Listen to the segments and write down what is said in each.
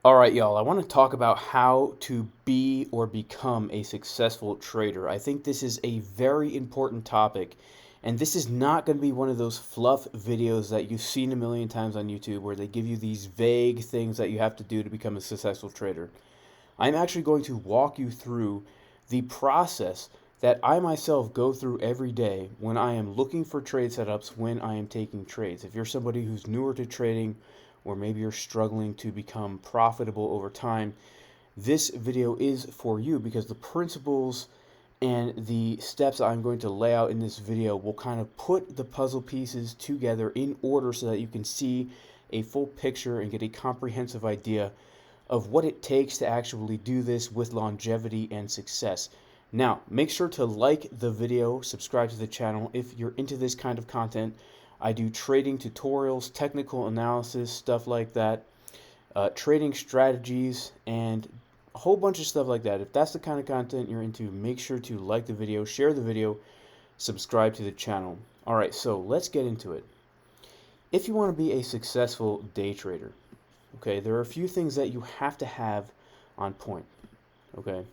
All right, y'all, I want to talk about how to be or become a successful trader. I think this is a very important topic, and this is not going to be one of those fluff videos that you've seen a million times on YouTube where they give you these vague things that you have to do to become a successful trader. I'm actually going to walk you through the process that I myself go through every day when I am looking for trade setups, when I am taking trades. If you're somebody who's newer to trading, or maybe you're struggling to become profitable over time, this video is for you because the principles and the steps I'm going to lay out in this video will kind of put the puzzle pieces together in order so that you can see a full picture and get a comprehensive idea of what it takes to actually do this with longevity and success. Now, make sure to like the video, subscribe to the channel if you're into this kind of content. I do trading tutorials, technical analysis, stuff like that, trading strategies, and a whole bunch of stuff like that. If that's the kind of content you're into, make sure to like the video, share the video, subscribe to the channel. All right, so let's get into it. If you want to be a successful day trader, okay, there are a few things that you have to have on point, okay?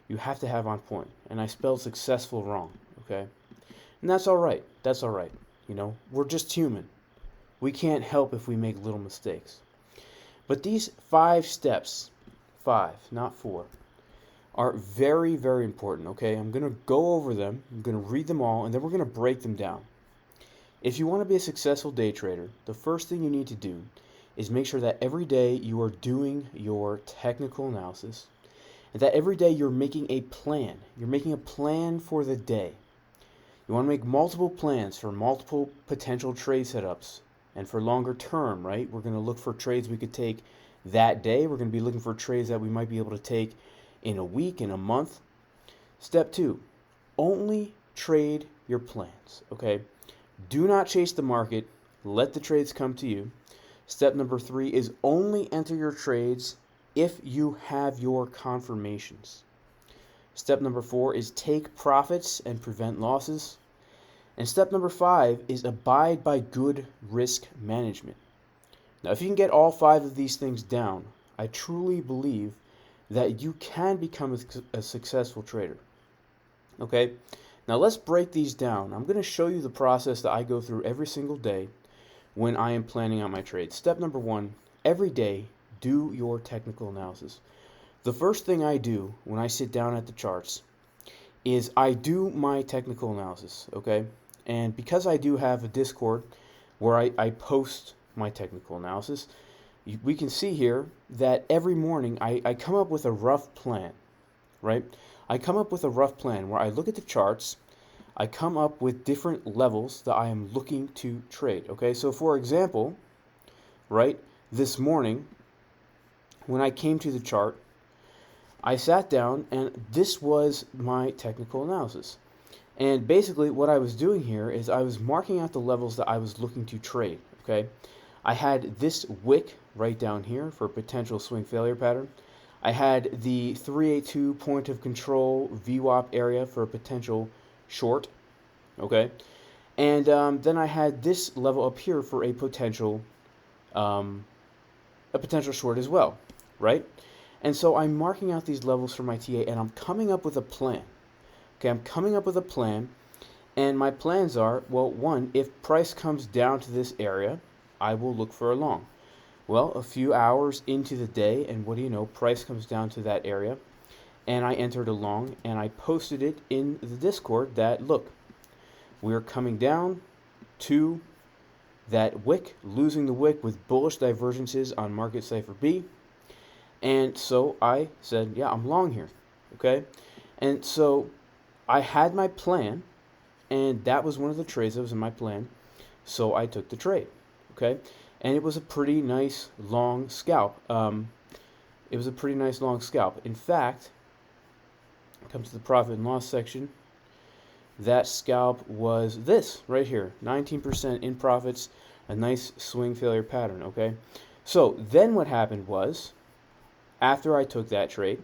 You have to have on point. And I spelled successful wrong, okay? And that's all right. That's all right. We're just human. We can't help if we make little mistakes. But these 5 steps, 5, not 4, are very, very important, okay? I'm going to go over them, I'm going to read them all, and then we're going to break them down. If you want to be a successful day trader, the first thing you need to do is make sure that every day you are doing your technical analysis and that every day you're making a plan. You're making a plan for the day. You want to make multiple plans for multiple potential trade setups and for longer term, right? We're going to look for trades we could take that day. We're going to be looking for trades that we might be able to take in a week, in a month. Step 2, only trade your plans, okay? Do not chase the market. Let the trades come to you. Step number 3 is only enter your trades if you have your confirmations. Step number 4 is take profits and prevent losses. And step number 5 is abide by good risk management. Now, if you can get all 5 of these things down, I truly believe that you can become a successful trader. Okay? Now, let's break these down. I'm going to show you the process that I go through every single day when I am planning out my trades. Step number 1, every day, do your technical analysis. The first thing I do when I sit down at the charts is I do my technical analysis, okay? And because I do have a Discord where I post my technical analysis, we can see here that every morning I come up with a rough plan, right? I come up with a rough plan where I look at the charts, I come up with different levels that I am looking to trade, okay? So for example, right, this morning when I came to the chart, I sat down and this was my technical analysis. And basically what I was doing here is I was marking out the levels that I was looking to trade, okay? I had this wick right down here for a potential swing failure pattern. I had the 382 point of control VWAP area for a potential short, okay? And then I had this level up here for um, a potential short as well, right? And so I'm marking out these levels for my TA and I'm coming up with a plan. Okay, I'm coming up with a plan, and my plans are, well, 1, if price comes down to this area, I will look for a long. Well, a few hours into the day, and what do you know, price comes down to that area, and I entered a long, and I posted it in the Discord that, look, we're coming down to that wick, losing the wick with bullish divergences on market cipher B, and so I said, yeah, I'm long here, okay? And so I had my plan, and that was one of the trades that was in my plan, so I took the trade, okay? And it was a pretty nice long scalp. It was a pretty nice long scalp. In fact, come to the profit and loss section, that scalp was this right here, 19% in profits, a nice swing failure pattern, okay? So then what happened was, after I took that trade,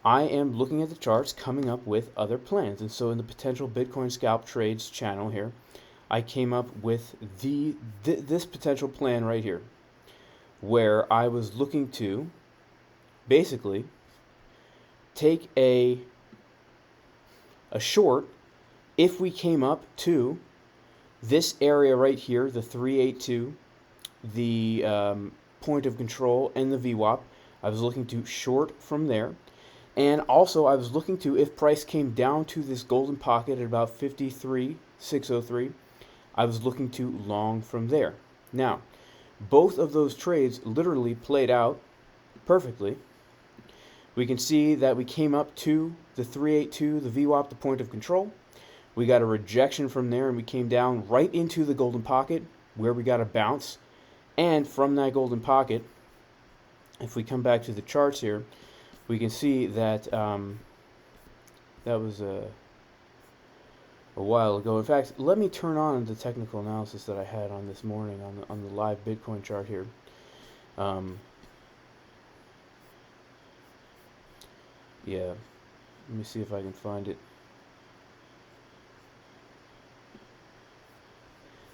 I am looking at the charts, coming up with other plans. And so in the potential Bitcoin scalp trades channel here, I came up with this potential plan right here, where I was looking to basically take a short if we came up to this area right here, the 382, the point of control, and the VWAP. I was looking to short from there. And also I was looking to, if price came down to this golden pocket at about 53,603, I was looking to long from there. Now, both of those trades literally played out perfectly. We can see that we came up to the 382, the VWAP, the point of control. We got a rejection from there, and we came down right into the golden pocket where we got a bounce. And from that golden pocket, if we come back to the charts here, we can see that that was a while ago. In fact, let me turn on the technical analysis that I had on this morning on the live Bitcoin chart here. Yeah, let me see if I can find it.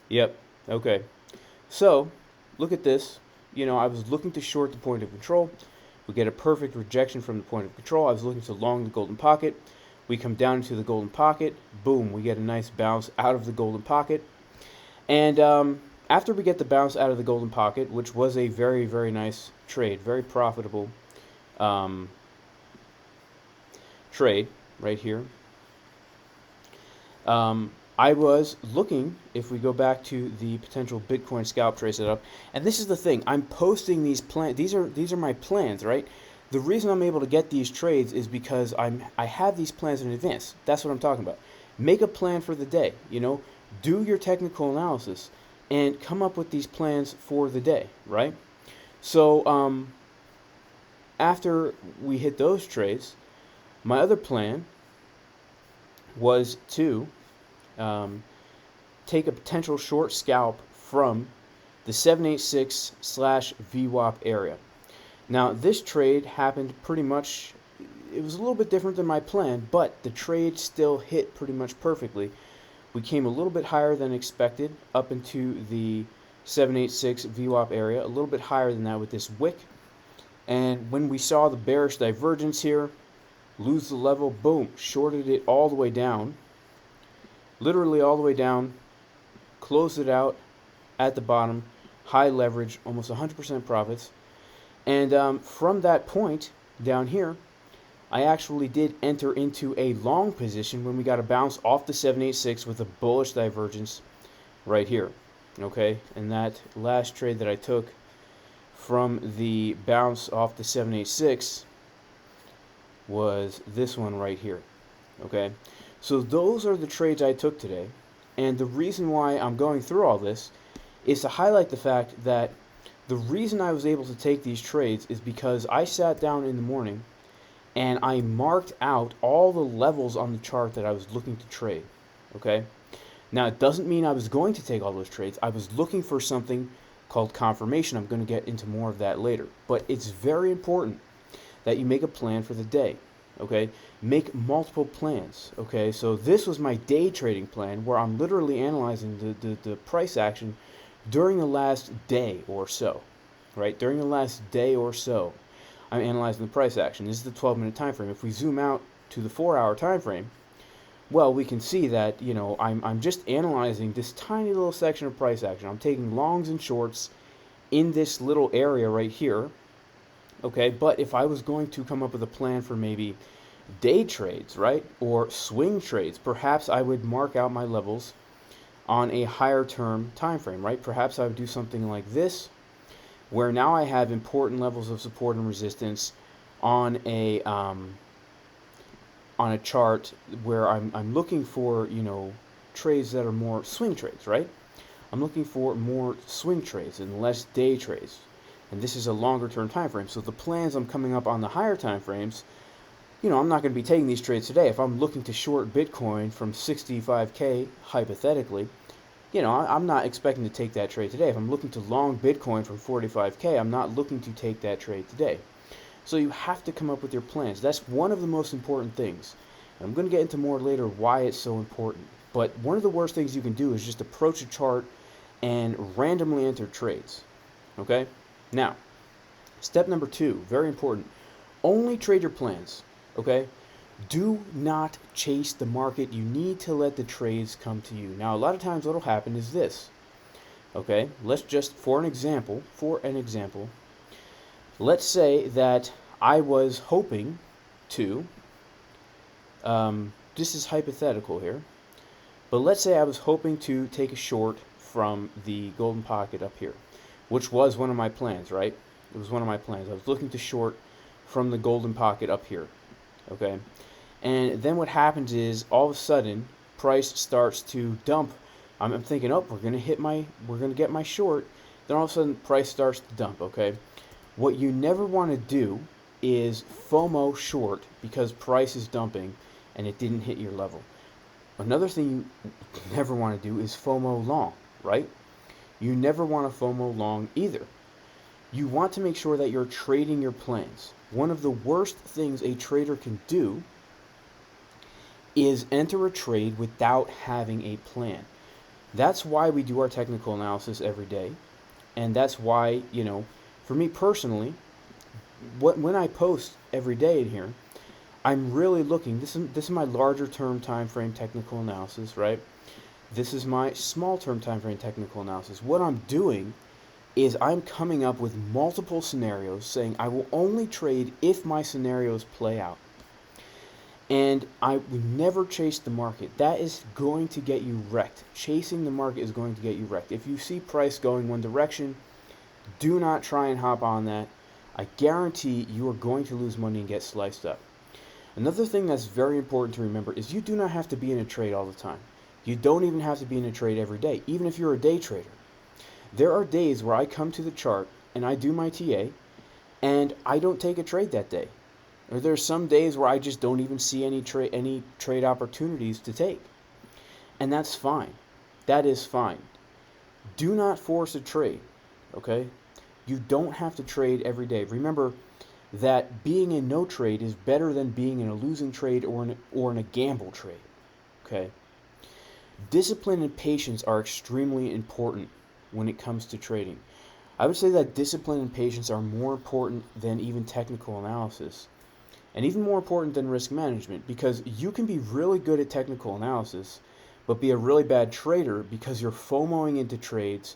Yep, okay. So, look at this. You know, I was looking to short the point of control. We get a perfect rejection from the point of control. I was looking to long the golden pocket. We come down into the golden pocket. Boom, we get a nice bounce out of the golden pocket. And after we get the bounce out of the golden pocket, which was a very, very nice trade, very profitable trade right here, I was looking, if we go back to the potential Bitcoin scalp trade setup, and this is the thing, I'm posting these plans. These are my plans, right? The reason I'm able to get these trades is because I have these plans in advance. That's what I'm talking about. Make a plan for the day, you know, do your technical analysis and come up with these plans for the day, right? So after we hit those trades, my other plan was to take a potential short scalp from the 786/VWAP area. Now this trade happened pretty much, it was a little bit different than my plan, but the trade still hit pretty much perfectly. We came a little bit higher than expected up into the 786/VWAP area, a little bit higher than that with this wick. And when we saw the bearish divergence here, lose the level, boom, shorted it all the way down. Literally all the way down, closed it out at the bottom, high leverage, almost 100% profits. And from that point down here, I actually did enter into a long position when we got a bounce off the 786 with a bullish divergence right here. Okay, and that last trade that I took from the bounce off the 786 was this one right here. Okay, so those are the trades I took today, and the reason why I'm going through all this is to highlight the fact that the reason I was able to take these trades is because I sat down in the morning and I marked out all the levels on the chart that I was looking to trade. Okay, now it doesn't mean I was going to take all those trades. I was looking for something called confirmation. I'm going to get into more of that later, but it's very important that you make a plan for the day. Okay, make multiple plans. Okay, so this was my day trading plan where I'm literally analyzing the price action during the last day or so, right? During the last day or so, I'm analyzing the price action. This is the 12-minute time frame. If we zoom out to the 4-hour time frame, well, we can see that, you know, I'm just analyzing this tiny little section of price action. I'm taking longs and shorts in this little area right here. Okay, but if I was going to come up with a plan for maybe day trades, right, or swing trades, perhaps I would mark out my levels on a higher term time frame, right? Perhaps I would do something like this, where now I have important levels of support and resistance on a chart where I'm looking for, you know, trades that are more swing trades, right? I'm looking for more swing trades and less day trades. And this is a longer term time frame. So the plans I'm coming up on the higher time frames, you know, I'm not going to be taking these trades today. If I'm looking to short Bitcoin from 65K, hypothetically, you know, I'm not expecting to take that trade today. If I'm looking to long Bitcoin from 45K, I'm not looking to take that trade today. So you have to come up with your plans. That's one of the most important things. And I'm going to get into more later why it's so important. But one of the worst things you can do is just approach a chart and randomly enter trades. Okay? Now, step number 2, very important. Only trade your plans, okay? Do not chase the market. You need to let the trades come to you. Now, a lot of times what will happen is this, okay? Let's just, for an example, let's say that I was hoping to, this is hypothetical here, but let's say I was hoping to take a short from the golden pocket up here, which was one of my plans, right? It was one of my plans. I was looking to short from the golden pocket up here, okay? And then what happens is all of a sudden price starts to dump. I'm thinking, oh, we're gonna get my short. Then all of a sudden price starts to dump, okay? What you never want to do is FOMO short because price is dumping and it didn't hit your level. Another thing you never want to do is FOMO long, right? You never want to FOMO long either. You want to make sure that you're trading your plans. One of the worst things a trader can do is enter a trade without having a plan. That's why we do our technical analysis every day. And that's why, for me personally, when I post every day in here, I'm really looking, this is my larger term time frame technical analysis, right? This is my small term time frame technical analysis. What I'm doing is I'm coming up with multiple scenarios saying I will only trade if my scenarios play out. And I would never chase the market. That is going to get you wrecked. Chasing the market is going to get you wrecked. If you see price going one direction, do not try and hop on that. I guarantee you are going to lose money and get sliced up. Another thing that's very important to remember is you do not have to be in a trade all the time. You don't even have to be in a trade every day, even if you're a day trader. There are days where I come to the chart and I do my TA and I don't take a trade that day. Or there's some days where I just don't even see any trade opportunities to take. And that's fine. That is fine. Do not force a trade, okay? You don't have to trade every day. Remember that being in no trade is better than being in a losing trade or in a gamble trade, okay? Discipline and patience are extremely important when it comes to trading. I would say that discipline and patience are more important than even technical analysis. And even more important than risk management, because you can be really good at technical analysis, but be a really bad trader because you're FOMOing into trades.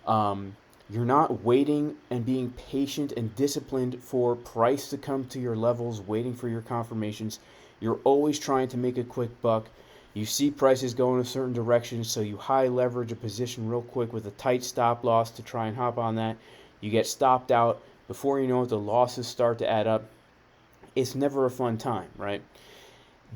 You're not waiting and being patient and disciplined for price to come to your levels, waiting for your confirmations. You're always trying to make a quick buck. You see prices go in a certain direction, so you high leverage a position real quick with a tight stop loss to try and hop on that. You get stopped out. Before you know it, the losses start to add up. It's never a fun time, right?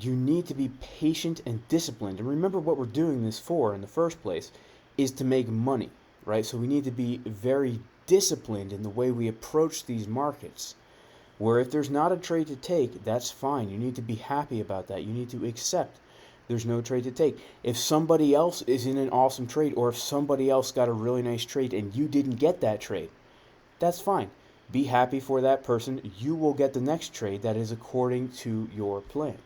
You need to be patient and disciplined. And remember what we're doing this for in the first place is to make money, right? So we need to be very disciplined in the way we approach these markets. Where if there's not a trade to take, that's fine. You need to be happy about that. You need to accept there's no trade to take. If somebody else is in an awesome trade, or if somebody else got a really nice trade and you didn't get that trade, that's fine. Be happy for that person. You will get the next trade that is according to your plan.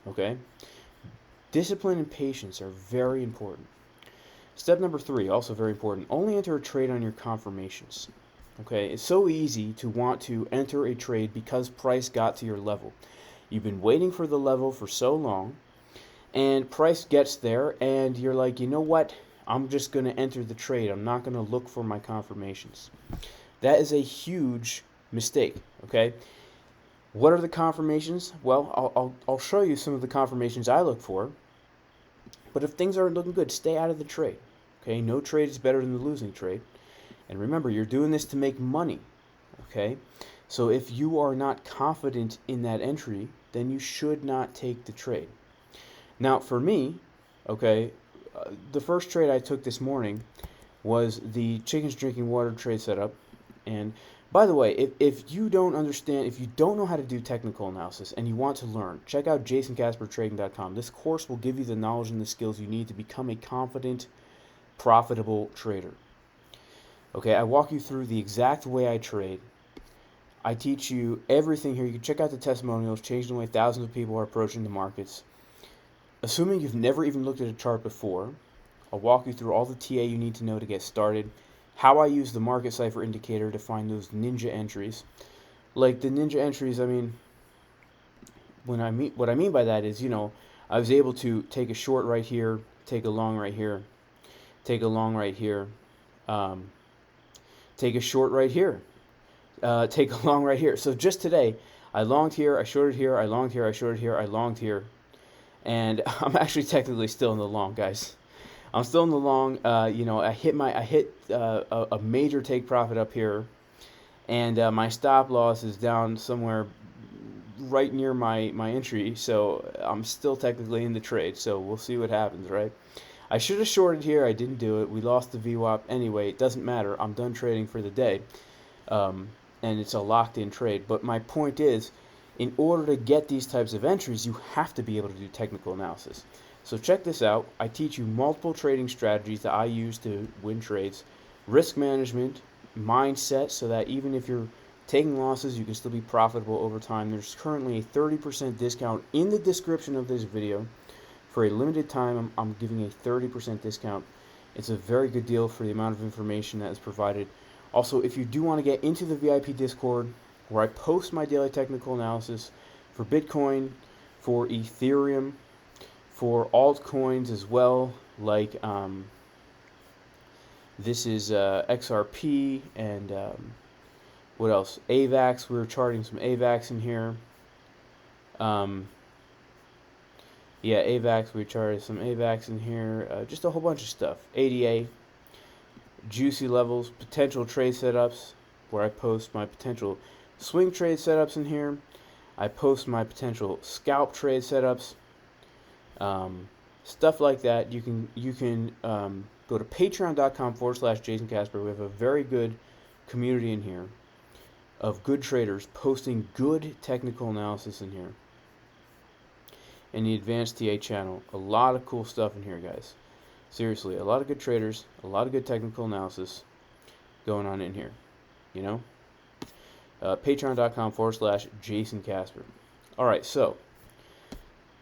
Okay? Discipline and patience are very important. Step number 3, also very important. Only enter a trade on your confirmations. Okay? It's so easy to want to enter a trade because price got to your level. You've been waiting for the level for so long, and price gets there, and you're like, you know what? I'm just going to enter the trade. I'm not going to look for my confirmations. That is a huge mistake, okay? What are the confirmations? Well, I'll show you some of the confirmations I look for. But if things aren't looking good, stay out of the trade, okay? No trade is better than the losing trade. And remember, you're doing this to make money, okay? So if you are not confident in that entry, then you should not take the trade. Now, for me, okay, the first trade I took this morning was the chickens drinking water trade setup. And by the way, if you don't understand, if you don't know how to do technical analysis and you want to learn, check out jasoncaspertrading.com. This course will give you the knowledge and the skills you need to become a confident, profitable trader. Okay, I walk you through the exact way I trade. I teach you everything here. You can check out the testimonials, changing the way thousands of people are approaching the markets. Assuming you've never even looked at a chart before, I'll walk you through all the TA you need to know to get started, how I use the market cipher indicator to find those ninja entries, Like the ninja entries, I mean, what I mean by that is, I was able to take a short right here, take a long right here, take a long right here, um, take a short right here, take a long right here. So just today, I longed here, I shorted here, I longed here, I shorted here, I longed here, and I'm actually technically still in the long, guys. I'm still in the long. I hit a major take profit up here, and my stop loss is down somewhere right near my entry. So I'm still technically in the trade. So we'll see what happens, right? I should have shorted here. I didn't do it. We lost the VWAP anyway. It doesn't matter. I'm done trading for the day, um, and it's a locked-in trade. But my point is, in order to get these types of entries, you have to be able to do technical analysis. So check this out. I teach you multiple trading strategies that I use to win trades, risk management, mindset, so that even if you're taking losses, you can still be profitable over time. There's currently a 30% discount in the description of this video. For a limited time, I'm giving a 30% discount. It's a very good deal for the amount of information that is provided. Also, if you do want to get into the VIP Discord, where I post my daily technical analysis for Bitcoin, for Ethereum, for altcoins as well, like this is XRP and what else? AVAX. We were charting some AVAX in here. Yeah, AVAX. We charted some AVAX in here. Just a whole bunch of stuff. ADA, juicy levels, potential trade setups, where I post my potential swing trade setups in here. I post my potential scalp trade setups. Stuff like that. You can go to patreon.com/Jason Casper. We have a very good community in here of good traders posting good technical analysis in here. And the advanced TA channel. A lot of cool stuff in here, guys. Seriously, a lot of good traders, a lot of good technical analysis going on in here. Patreon.com/Jason Casper. Alright, so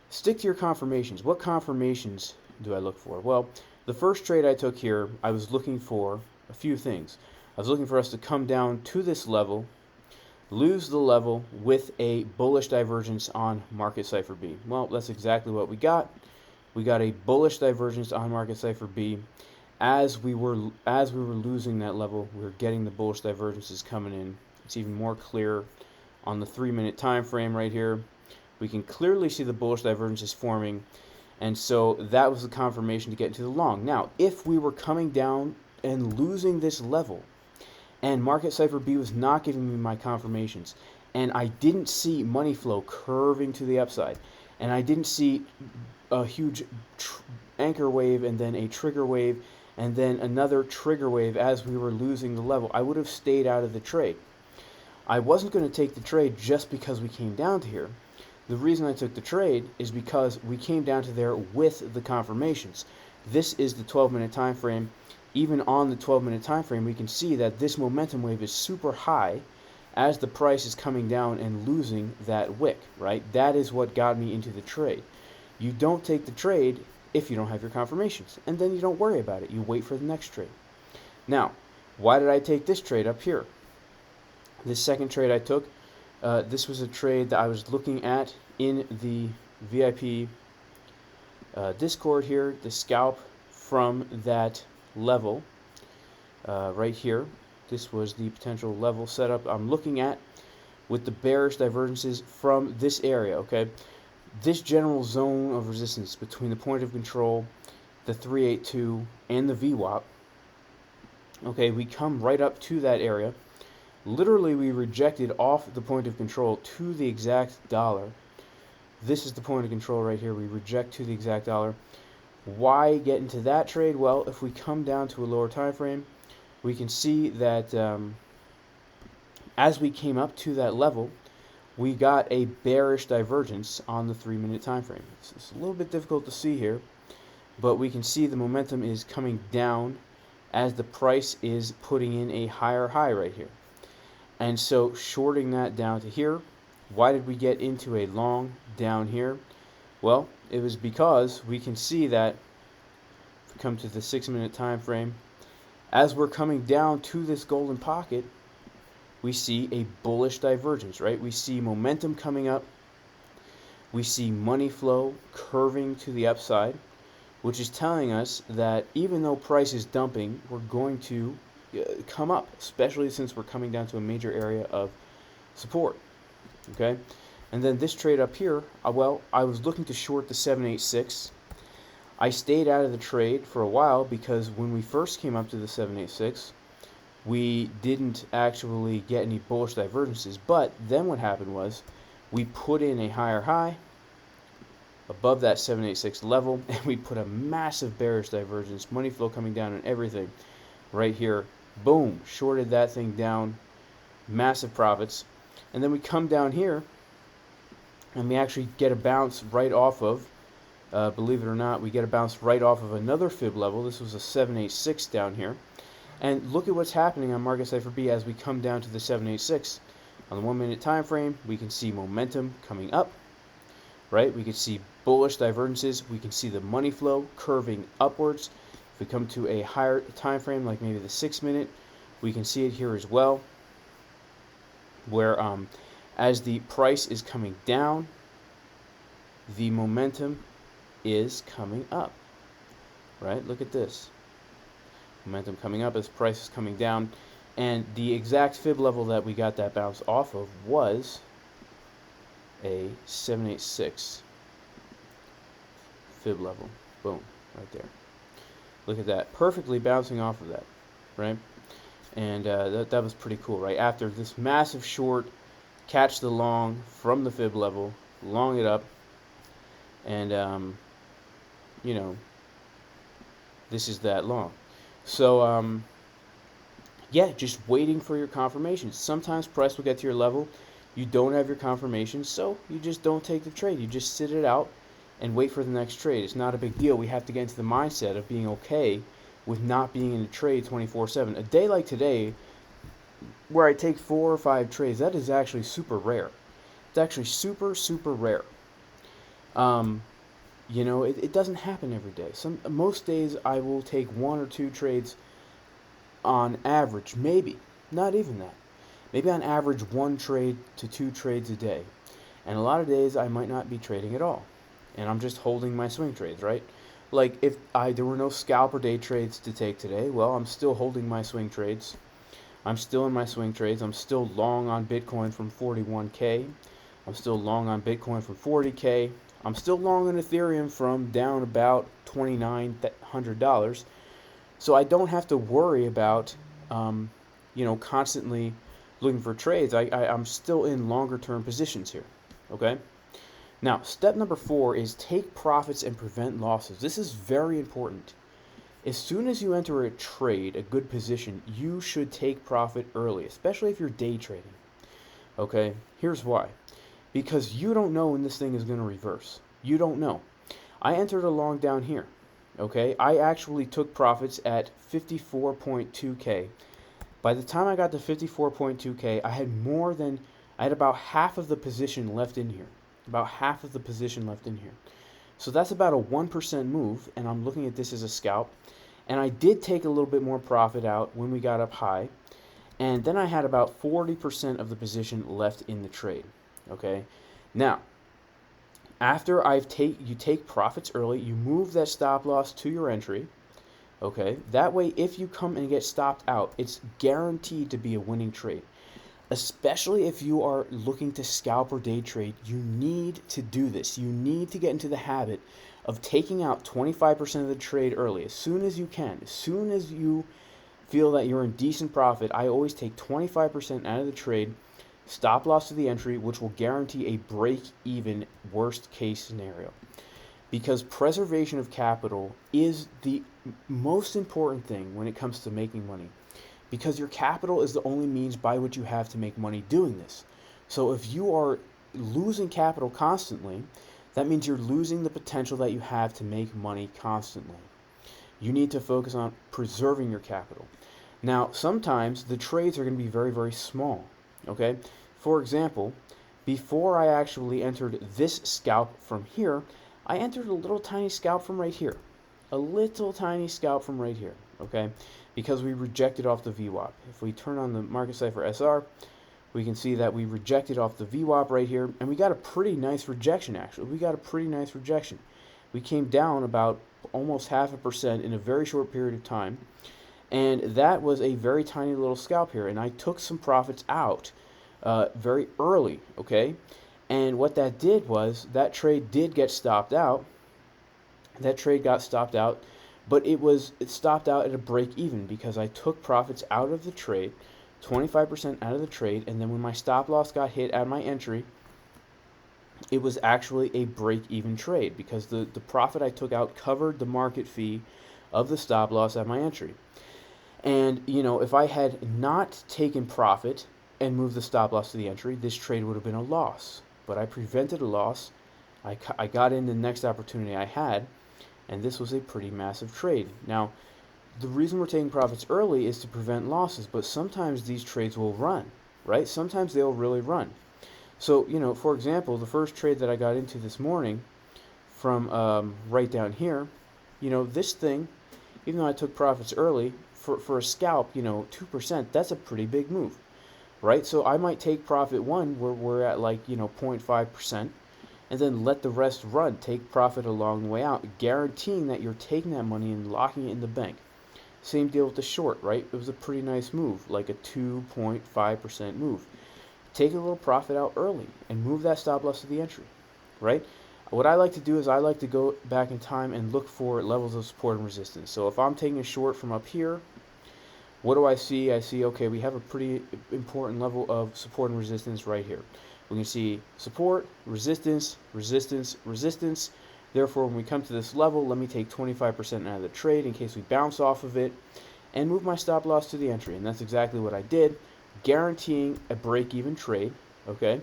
stick to your confirmations. What confirmations do I look for? Well, the first trade I took here, I was looking for a few things. I was looking for us to come down to this level, lose the level with a bullish divergence on market cipher B. Well, that's exactly what we got. We got a bullish divergence on market cipher B. As we were losing that level, we were getting the bullish divergences coming in. It's even more clear on the 3-minute time frame right here. We can clearly see the bullish divergences forming, and so that was the confirmation to get into the long. Now, if we were coming down and losing this level, and market cipher B was not giving me my confirmations, and I didn't see money flow curving to the upside, and I didn't see a huge anchor wave and then a trigger wave and then another trigger wave as we were losing the level, I would have stayed out of the trade. I wasn't going to take the trade just because we came down to here. The reason I took the trade is because we came down to there with the confirmations. This is the 12-minute time frame. Even on the 12-minute time frame, we can see that this momentum wave is super high as the price is coming down and losing that wick, right? That is what got me into the trade. You don't take the trade if you don't have your confirmations, and then you don't worry about it. You wait for the next trade. Now, why did I take this trade up here? This second trade I took, this was a trade that I was looking at in the VIP Discord here, the scalp from that level right here. This was the potential level setup I'm looking at with the bearish divergences from this area, okay? This general zone of resistance between the point of control, the 382, and the VWAP, okay, we come right up to that area. Literally, we rejected off the point of control to the exact dollar. This is the point of control right here. We reject to the exact dollar. Why get into that trade? Well, if we come down to a lower time frame, we can see that as we came up to that level, we got a bearish divergence on the 3-minute time frame. It's a little bit difficult to see here, but we can see the momentum is coming down as the price is putting in a higher high right here. And so shorting that down to here. Why did we get into a long down here? Well, it was because we can see that, if we come to the 6-minute time frame, as we're coming down to this golden pocket, we see a bullish divergence, right? We see momentum coming up. We see money flow curving to the upside, which is telling us that even though price is dumping, we're going to come up, especially since we're coming down to a major area of support. Okay, and then this trade up here, well, I was looking to short the 786. I stayed out of the trade for a while because when we first came up to the 786, we didn't actually get any bullish divergences. But then what happened was we put in a higher high above that 786 level, and we put a massive bearish divergence, money flow coming down and everything right here. Boom, shorted that thing down, massive profits. And then we come down here and we actually get a bounce right off of, believe it or not, we get a bounce right off of another fib level. This was a 786 down here. And look at what's happening on Market Cipher B as we come down to the 786. On the 1 minute time frame, we can see momentum coming up, right? We can see bullish divergences. We can see the money flow curving upwards. If we come to a higher time frame, like maybe the 6 minute, we can see it here as well, where as the price is coming down, the momentum is coming up, right? Look at this. Momentum coming up as price is coming down. And the exact fib level that we got that bounce off of was a 786 fib level. Boom, right there. Look at that. Perfectly bouncing off of that, right? And that was pretty cool, right? After this massive short, catch the long from the fib level, long it up, and you know, this is that long. So yeah, just waiting for your confirmation. Sometimes price will get to your level, you don't have your confirmation, so you just don't take the trade. You just sit it out and wait for the next trade. It's not a big deal. We have to get into the mindset of being okay with not being in a trade 24/7. A day like today, where I take 4 or 5 trades, that is actually super rare. It's actually super, super rare. You know, it doesn't happen every day. Most days I will take 1 or 2 trades on average, maybe, not even that. Maybe on average 1 trade to 2 trades a day. And a lot of days I might not be trading at all. And I'm just holding my swing trades, right? Like if there were no scalper day trades to take today, well, I'm still holding my swing trades. I'm still in my swing trades. I'm still long on Bitcoin from 41K. I'm still long on Bitcoin from 40K. I'm still long on Ethereum from down about $2,900. So I don't have to worry about, you know, constantly looking for trades. I'm still in longer term positions here, okay? Now, step number 4 is take profits and prevent losses. This is very important. As soon as you enter a trade, a good position, you should take profit early, especially if you're day trading, okay? Here's why. Because you don't know when this thing is going to reverse. You don't know. I entered a long down here, okay? I actually took profits at 54.2K. By the time I got to 54.2K, I had about half of the position left in here. About half of the position left in here. So that's about a 1% move, and I'm looking at this as a scalp. And I did take a little bit more profit out when we got up high. And then I had about 40% of the position left in the trade. Okay, now after you take profits early, you move that stop loss to your entry. Okay, that way if you come and get stopped out, it's guaranteed to be a winning trade. Especially if you are looking to scalp or day trade, you need to do this. You need to get into the habit of taking out 25% of the trade early as soon as you can. As soon as you feel that you're in decent profit, I always take 25% out of the trade. Stop loss to the entry, which will guarantee a break-even worst case scenario. Because preservation of capital is the most important thing when it comes to making money. Because your capital is the only means by which you have to make money doing this. So if you are losing capital constantly, that means you're losing the potential that you have to make money constantly. You need to focus on preserving your capital. Now, sometimes the trades are going to be very, very small. Okay, for example, before I actually entered this scalp from here, I entered a little tiny scalp from right here. A little tiny scalp from right here, okay? Because we rejected off the VWAP. If we turn on the Market Cipher SR, we can see that we rejected off the VWAP right here, and we got a pretty nice rejection actually. We got a pretty nice rejection. We came down about almost 0.5% in a very short period of time, and that was a very tiny little scalp here, and I took some profits out very early, okay? And what that did was that trade did get stopped out. That trade got stopped out, but it stopped out at a break even because I took profits out of the trade, 25% out of the trade, and then when my stop loss got hit at my entry, it was actually a break even trade because the profit I took out covered the market fee of the stop loss at my entry. And you know, if I had not taken profit and moved the stop loss to the entry, this trade would have been a loss. But I prevented a loss. I got in the next opportunity I had, and this was a pretty massive trade. Now, the reason we're taking profits early is to prevent losses, but sometimes these trades will run, right? Sometimes they'll really run. So, you know, for example, the first trade that I got into this morning from right down here, you know, this thing, even though I took profits early, for a scalp, you know, 2%, that's a pretty big move, right? So I might take profit one where we're at like, you know, 0.5%, and then let the rest run, take profit along the way out, guaranteeing that you're taking that money and locking it in the bank. Same deal with the short, right? It was a pretty nice move, like a 2.5% move. Take a little profit out early and move that stop loss to the entry, right? What I like to do is I like to go back in time and look for levels of support and resistance. So if I'm taking a short from up here, what do I see? I see, okay, we have a pretty important level of support and resistance right here. We can see support, resistance, resistance, resistance. Therefore, when we come to this level, let me take 25% out of the trade in case we bounce off of it and move my stop loss to the entry. And that's exactly what I did, guaranteeing a break-even trade, okay?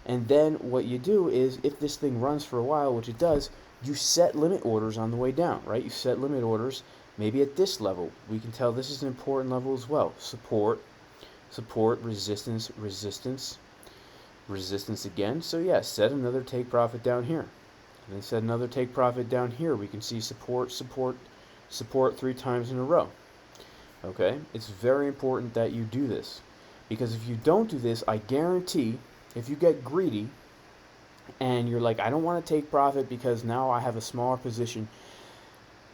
And then what you do is if this thing runs for a while, which it does, you set limit orders on the way down, right? You set limit orders maybe at this level. We can tell this is an important level as well. Support, support, resistance, resistance, resistance again. So yeah, set another take profit down here. And then set another take profit down here. We can see support, support, support 3 times in a row. Okay? It's very important that you do this. Because if you don't do this, I guarantee if you get greedy and you're like, I don't want to take profit because now I have a smaller position,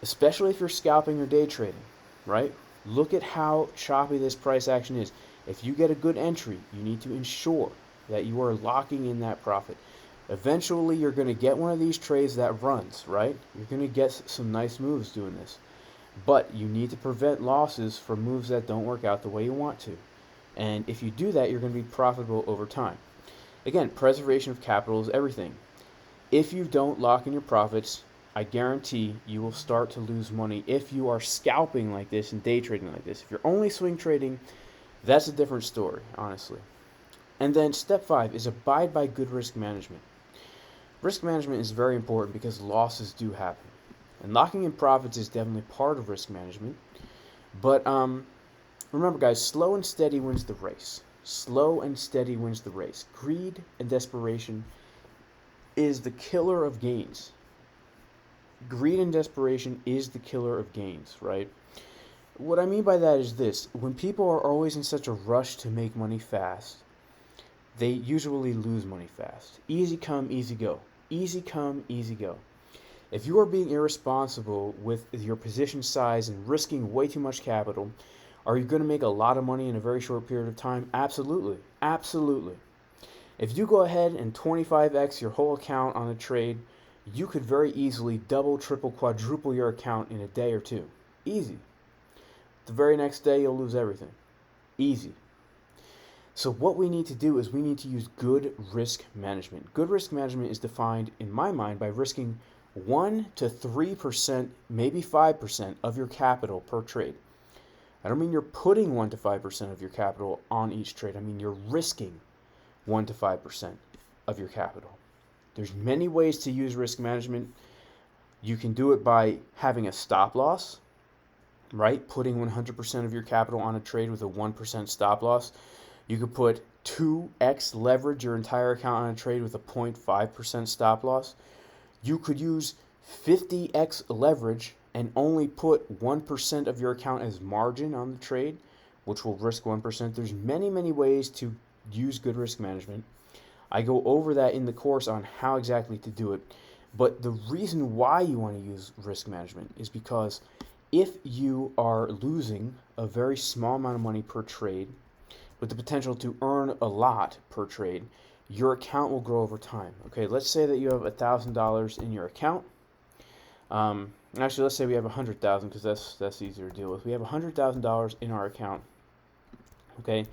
especially if you're scalping or day trading, right? Look at how choppy this price action is. If you get a good entry, you need to ensure that you are locking in that profit. Eventually, you're going to get one of these trades that runs, right? You're going to get some nice moves doing this. But you need to prevent losses from moves that don't work out the way you want to. And if you do that, you're going to be profitable over time. Again, preservation of capital is everything. If you don't lock in your profits, I guarantee you will start to lose money if you are scalping like this and day trading like this. If you're only swing trading, that's a different story, honestly. And then step 5 is abide by good risk management. Risk management is very important because losses do happen. And locking in profits is definitely part of risk management. But remember, guys, slow and steady wins the race. Slow and steady wins the race. Greed and desperation is the killer of gains. Greed and desperation is the killer of gains, right? What I mean by that is this. When people are always in such a rush to make money fast, they usually lose money fast. Easy come, easy go. Easy come, easy go. If you are being irresponsible with your position size and risking way too much capital, are you going to make a lot of money in a very short period of time? Absolutely. Absolutely. If you go ahead and 25x your whole account on a trade, you could very easily double, triple, quadruple your account in a day or two. Easy. The very next day, you'll lose everything. Easy. So what we need to do is we need to use good risk management. Good risk management is defined, in my mind, by risking 1 to 3%, maybe 5% of your capital per trade. I don't mean you're putting 1 to 5% of your capital on each trade. I mean you're risking 1 to 5% of your capital. There's many ways to use risk management. You can do it by having a stop loss, right? Putting 100% of your capital on a trade with a 1% stop loss. You could put 2x leverage your entire account on a trade with a 0.5% stop loss. You could use 50x leverage and only put 1% of your account as margin on the trade, which will risk 1%. There's many, many ways to use good risk management. I go over that in the course on how exactly to do it. But the reason why you want to use risk management is because if you are losing a very small amount of money per trade with the potential to earn a lot per trade, your account will grow over time. Okay, let's say that you have $1,000 in your account. Actually, let's say we have 100,000 because that's easier to deal with. We have $100,000 in our account. Okay,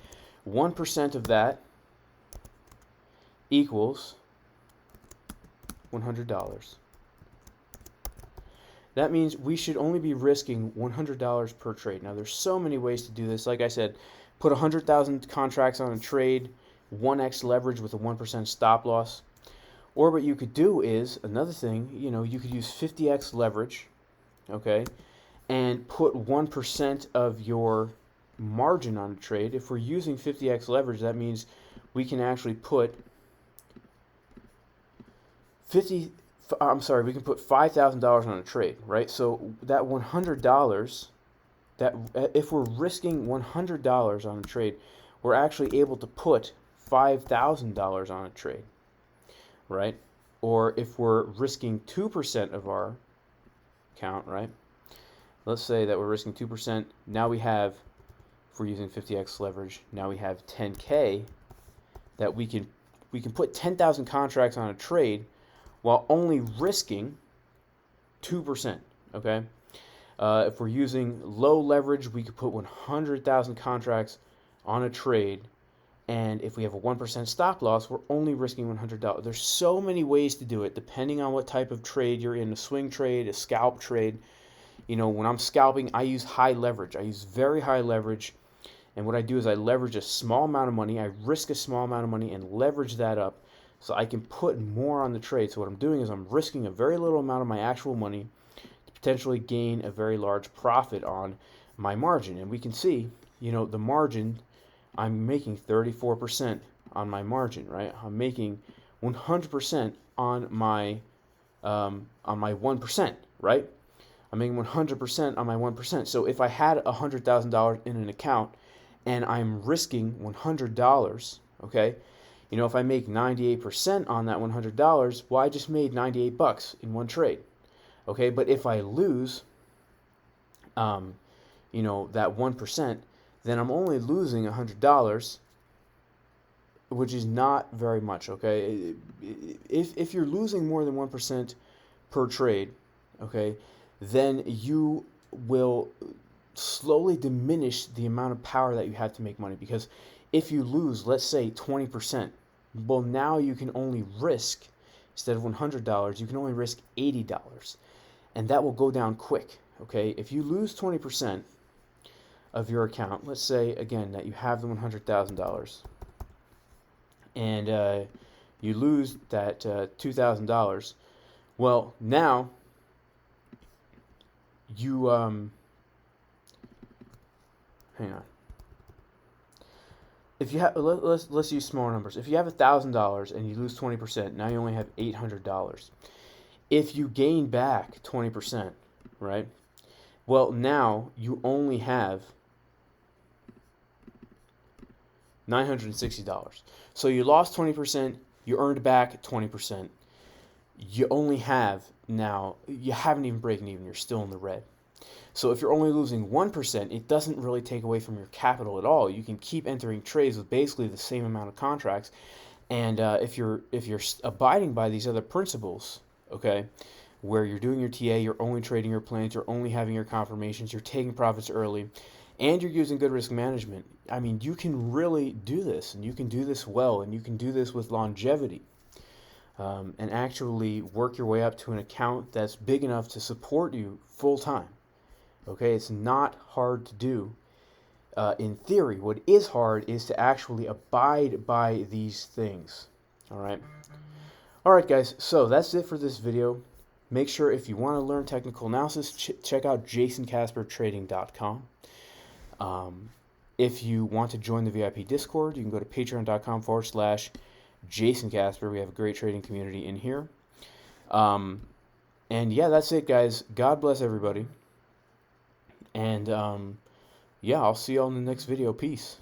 1% of that equals $100. That means we should only be risking $100 per trade. Now, there's so many ways to do this. Like I said, put 100,000 contracts on a trade, 1x leverage with a 1% stop loss. Or what you could do is, another thing, you could use 50x leverage, okay, and put 1% of your margin on a trade. If we're using 50x leverage, that means we can actually put we can put $5,000 on a trade, right? So that $100, that if we're risking $100 on a trade, we're actually able to put $5,000 on a trade, right? Or if we're risking 2% of our account, right? Let's say that we're risking 2%. Now we have, if we're using 50x leverage, now we have 10K that we can put 10,000 contracts on a trade while only risking 2%, okay? If we're using low leverage, we could put 100,000 contracts on a trade, and if we have a 1% stop loss, we're only risking $100. There's so many ways to do it, depending on what type of trade you're in, a swing trade, a scalp trade. When I'm scalping, I use high leverage. I use very high leverage, and what I do is I leverage a small amount of money, I risk a small amount of money, and leverage that up so I can put more on the trade. So what I'm doing is I'm risking a very little amount of my actual money to potentially gain a very large profit on my margin. And we can see, the margin, I'm making 34% on my margin, right? I'm making 100% on my 1%, right? I'm making 100% on my 1%. So if I had $100,000 in an account and I'm risking $100, okay? If I make 98% on that $100, well, I just made $98 in one trade, okay? But if I lose, that 1%, then I'm only losing $100, which is not very much, okay? If you're losing more than 1% per trade, okay, then you will slowly diminish the amount of power that you have to make money. Because if you lose, let's say 20%, well, now you can only risk, instead of $100, you can only risk $80. And that will go down quick, okay? If you lose 20% of your account, let's say, again, that you have the $100,000, and you lose that $2,000, well, now you, hang on. If you have, let's use smaller numbers. If you have $1,000 and you lose 20%, now you only have $800. If you gain back 20%, right? Well, now you only have $960. So you lost 20%, you earned back 20%. You only have now, you haven't even broken even, you're still in the red. So if you're only losing 1%, it doesn't really take away from your capital at all. You can keep entering trades with basically the same amount of contracts. And if you're abiding by these other principles, okay, where you're doing your TA, you're only trading your plans, you're only having your confirmations, you're taking profits early, and you're using good risk management, I mean, you can really do this, and you can do this well, and you can do this with longevity, and actually work your way up to an account that's big enough to support you full time. Okay, it's not hard to do in theory. What is hard is to actually abide by these things. All right, guys, so that's it for this video. Make sure, if you want to learn technical analysis, check out jasoncaspertrading.com. If you want to join the VIP Discord, you can go to patreon.com/JasonCasper. We have a great trading community in here. And yeah, that's it, guys. God bless everybody. And yeah, I'll see you all in the next video. Peace.